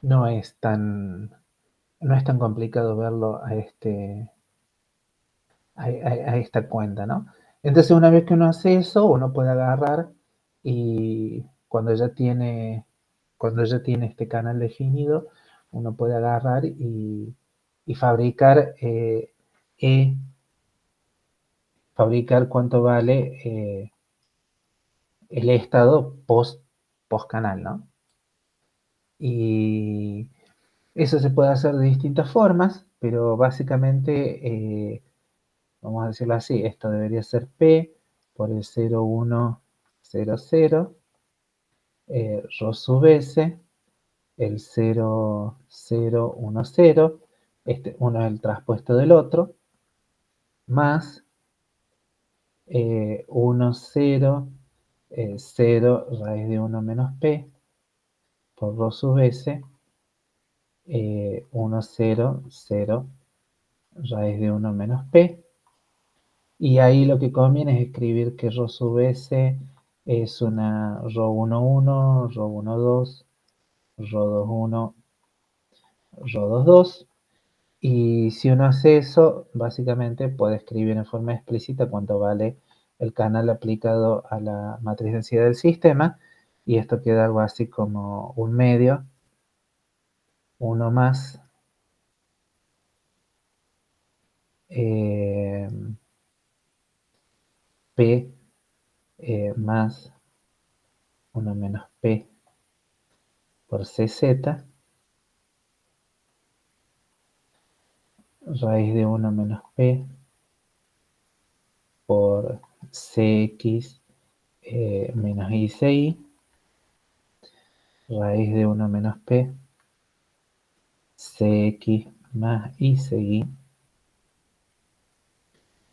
No es tan, no es tan complicado verlo a esta cuenta, ¿no? Entonces, una vez que uno hace eso, uno puede agarrar y cuando ya tiene este canal definido, uno puede agarrar y fabricar fabricar cuánto vale el estado post canal, ¿no? Y eso se puede hacer de distintas formas, pero básicamente, vamos a decirlo así, esto debería ser P por el 0, 1, 0, 0, Rho sub S, el 0, 0, 1, 0, uno es el traspuesto del otro, más 1, 0, 0, raíz de 1 menos P, por Rho sub S, 1, 0, 0, raíz de 1 menos P. Y ahí lo que conviene es escribir que Rho sub S es una Rho 1, 1, Rho 1, 2, Rho 2, 1, Rho 2, 2. Y si uno hace eso, básicamente puede escribir en forma explícita cuánto vale el canal aplicado a la matriz densidad del sistema. Y esto queda algo así como un medio, 1 más P más 1 menos P por CZ, raíz de 1 menos P por Cx menos ICI, raíz de 1 menos P, Cx más ICI,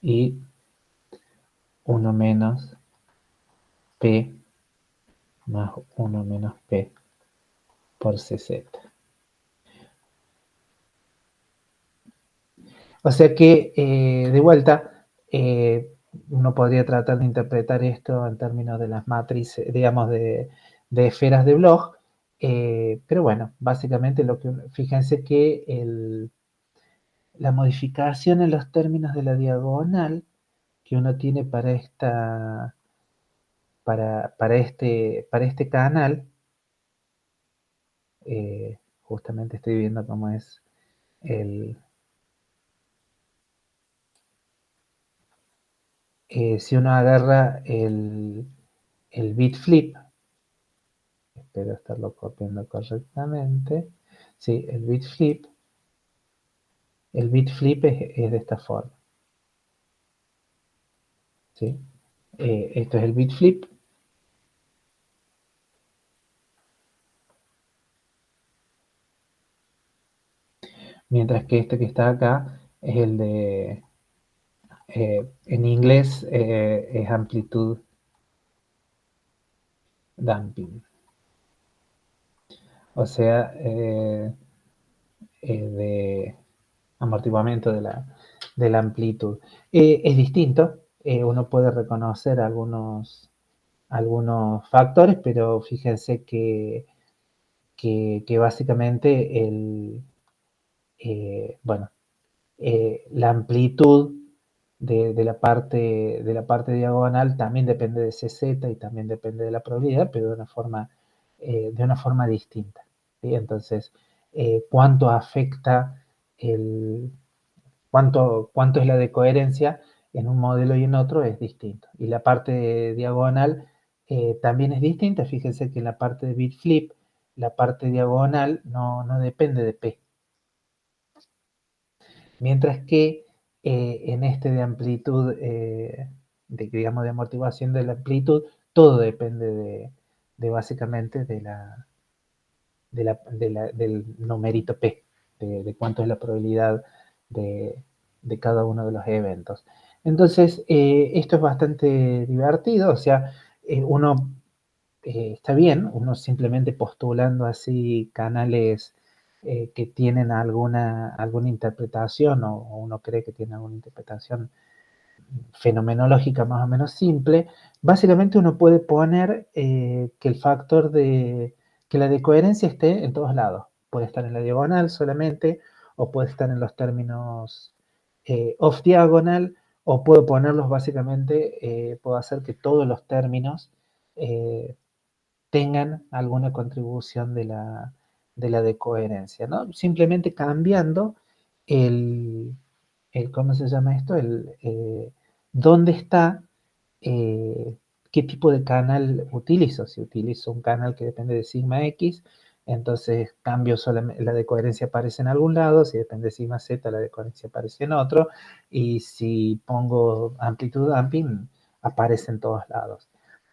y 1 menos P más 1 menos P por CZ. O sea que, de vuelta, uno podría tratar de interpretar esto en términos de las matrices, digamos, de esferas de Bloch, pero bueno, básicamente fíjense que la modificación en los términos de la diagonal que uno tiene para este canal, justamente estoy viendo cómo es si uno agarra el bit flip, espero estarlo copiando correctamente, sí, el bit flip es de esta forma, ¿sí? Esto es el bit flip, mientras que este que está acá es el de, en inglés es amplitud damping, o sea, de amortiguamiento de la amplitud. Es distinto, uno puede reconocer algunos factores, pero fíjense que básicamente bueno, la amplitud de la parte diagonal también depende de CZ y también depende de la probabilidad, pero de una forma distinta, ¿sí? Entonces, ¿cuánto afecta cuánto es la decoherencia en un modelo y en otro? Es distinto. Y la parte diagonal también es distinta. Fíjense que en la parte de bit flip, la parte diagonal no depende de P. Mientras que en este de amplitud, digamos de amortiguación de la amplitud, todo depende de básicamente del numerito P, de cuánto es la probabilidad de cada uno de los eventos. Entonces, esto es bastante divertido, o sea, uno está bien, uno simplemente postulando así canales que tienen alguna interpretación o uno cree que tiene alguna interpretación fenomenológica más o menos simple, básicamente uno puede poner que el factor que la decoherencia esté en todos lados. Puede estar en la diagonal solamente, o puede estar en los términos off diagonal, o puedo ponerlos básicamente, puedo hacer que todos los términos tengan alguna contribución de la decoherencia, ¿no? Simplemente cambiando ¿cómo se llama esto? ¿Dónde está? eh, ¿Qué tipo de canal utilizo? Si utilizo un canal que depende de sigma X, entonces cambio solamente, la decoherencia aparece en algún lado, si depende de sigma Z, la decoherencia aparece en otro, y si pongo amplitud damping, aparece en todos lados.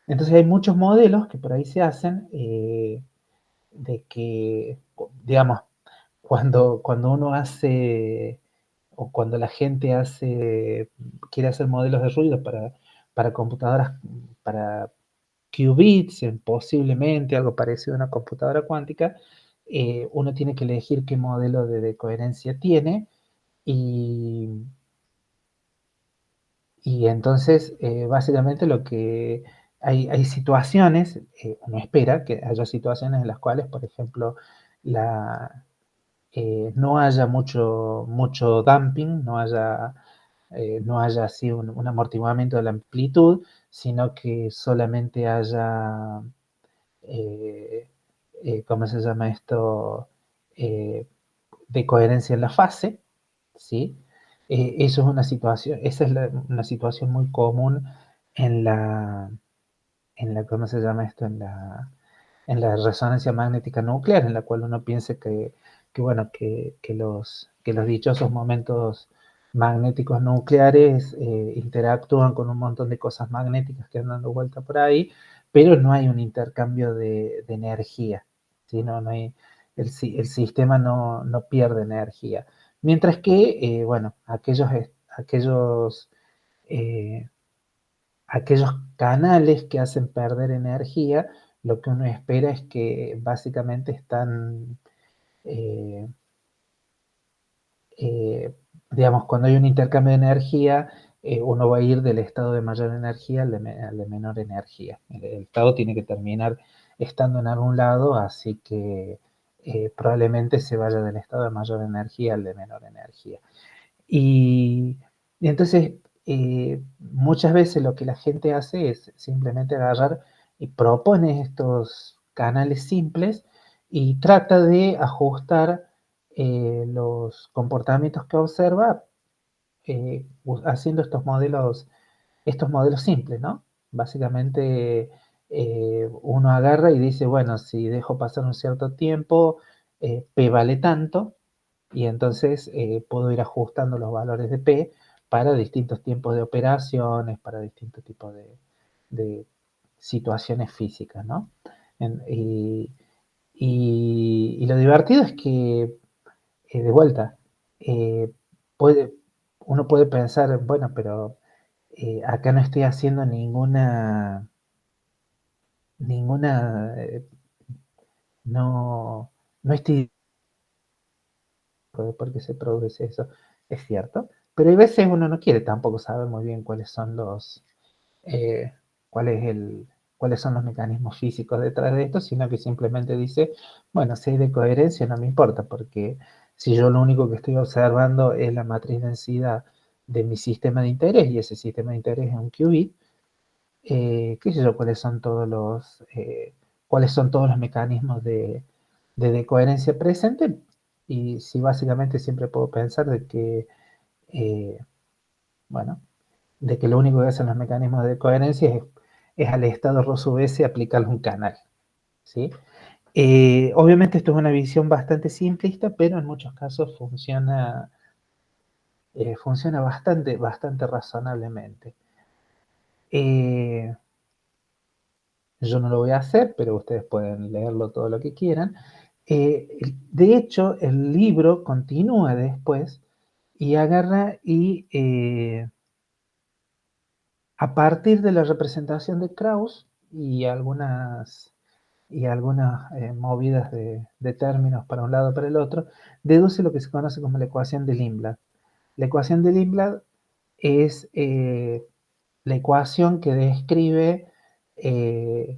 Entonces hay muchos modelos que por ahí se hacen de que, digamos, cuando uno hace, o cuando la gente quiere hacer modelos de ruido para computadoras, para qubits, posiblemente algo parecido a una computadora cuántica, uno tiene que elegir qué modelo de coherencia tiene y, y entonces básicamente lo que hay situaciones, uno espera que haya situaciones en las cuales, por ejemplo, no haya mucho damping, no haya así un amortiguamiento de la amplitud, sino que solamente haya, ¿cómo se llama esto? Eh, de coherencia en la fase, ¿sí? Eso es una situación, esa es una situación muy común en ¿cómo se llama esto? En la resonancia magnética nuclear, en la cual uno piensa bueno, que los dichosos momentos magnéticos nucleares interactúan con un montón de cosas magnéticas que andan dando vuelta por ahí, pero no hay un intercambio de energía, ¿sí? No hay, el sistema no pierde energía. Mientras que, bueno, eh, aquellos canales que hacen perder energía, lo que uno espera es que básicamente están, eh, eh, digamos, cuando hay un intercambio de energía, uno va a ir del estado de mayor energía al de menor energía. El estado tiene que terminar estando en algún lado, así que probablemente se vaya del estado de mayor energía al de menor energía. Y entonces, muchas veces lo que la gente hace es simplemente agarrar y propone estos canales simples y trata de ajustar los comportamientos que observa haciendo estos modelos simples, ¿no? Básicamente, uno agarra y dice, bueno, si dejo pasar un cierto tiempo, P vale tanto, y entonces puedo ir ajustando los valores de P para distintos tiempos de operaciones, para distintos tipos de situaciones físicas, ¿no? Y lo divertido es que, de vuelta, eh, puede, uno puede pensar, bueno, pero acá no estoy haciendo no, no estoy por qué se produce eso, es cierto, pero hay veces uno no quiere tampoco saber muy bien cuáles son eh, cuál es cuáles son los mecanismos físicos detrás de esto, sino que simplemente dice, bueno, si hay decoherencia no me importa, porque si yo lo único que estoy observando es la matriz densidad de mi sistema de interés, y ese sistema de interés es un qubit, qué sé yo, cuáles son todos los mecanismos de coherencia presente, y si básicamente siempre puedo pensar de que, eh, bueno, de que lo único que hacen los mecanismos de coherencia es al estado Rossum-S aplicarle un canal, ¿sí? Obviamente esto es una visión bastante simplista, pero en muchos casos funciona bastante razonablemente. Yo no lo voy a hacer, pero ustedes pueden leerlo todo lo que quieran. De hecho, el libro continúa después y agarra y a partir de la representación de Krauss y algunas movidas de términos para un lado o para el otro, deduce lo que se conoce como la ecuación de Lindblad. La ecuación de Lindblad es la ecuación que describe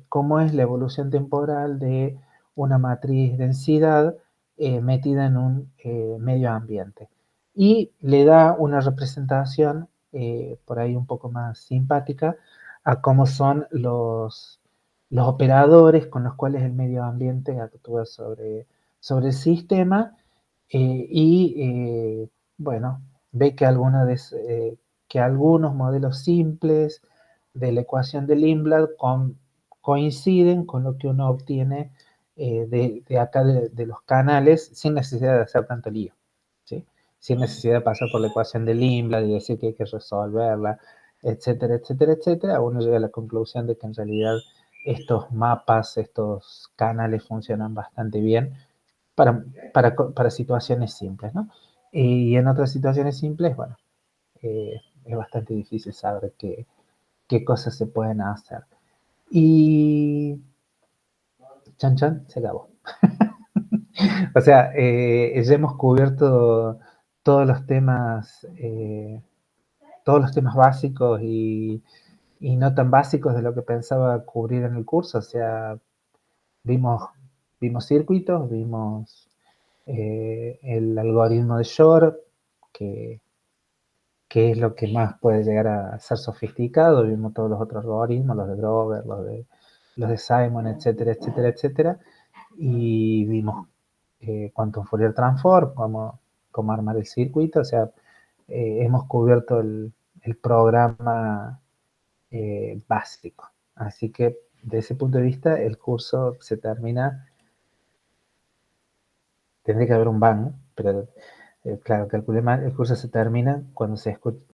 cómo es la evolución temporal de una matriz densidad metida en un medio ambiente. Y le da una representación por ahí un poco más simpática a cómo son los operadores con los cuales el medio ambiente actúa sobre el sistema bueno, ve que algunos modelos simples de la ecuación de Lindblad coinciden con lo que uno obtiene de acá de los canales sin necesidad de hacer tanto lío, ¿sí? Sin necesidad de pasar por la ecuación de Lindblad y decir que hay que resolverla, etcétera, etcétera, etcétera. Uno llega a la conclusión de que en realidad estos mapas, estos canales funcionan bastante bien para situaciones simples, ¿no? Y en otras situaciones simples, bueno, es bastante difícil saber qué cosas se pueden hacer. Y chan chan, se acabó. O sea, ya hemos cubierto todos los temas, básicos y no tan básicos de lo que pensaba cubrir en el curso. O sea, vimos circuitos, vimos el algoritmo de Shor, que es lo que más puede llegar a ser sofisticado. Vimos todos los otros algoritmos, los de Grover, los de Simon, etcétera, etcétera, etcétera. Y vimos Quantum Fourier Transform, cómo armar el circuito. O sea, hemos cubierto el programa básico. Así que, desde ese punto de vista, el curso se termina. Tendría que haber un ban, pero claro, calculé mal. El curso se termina cuando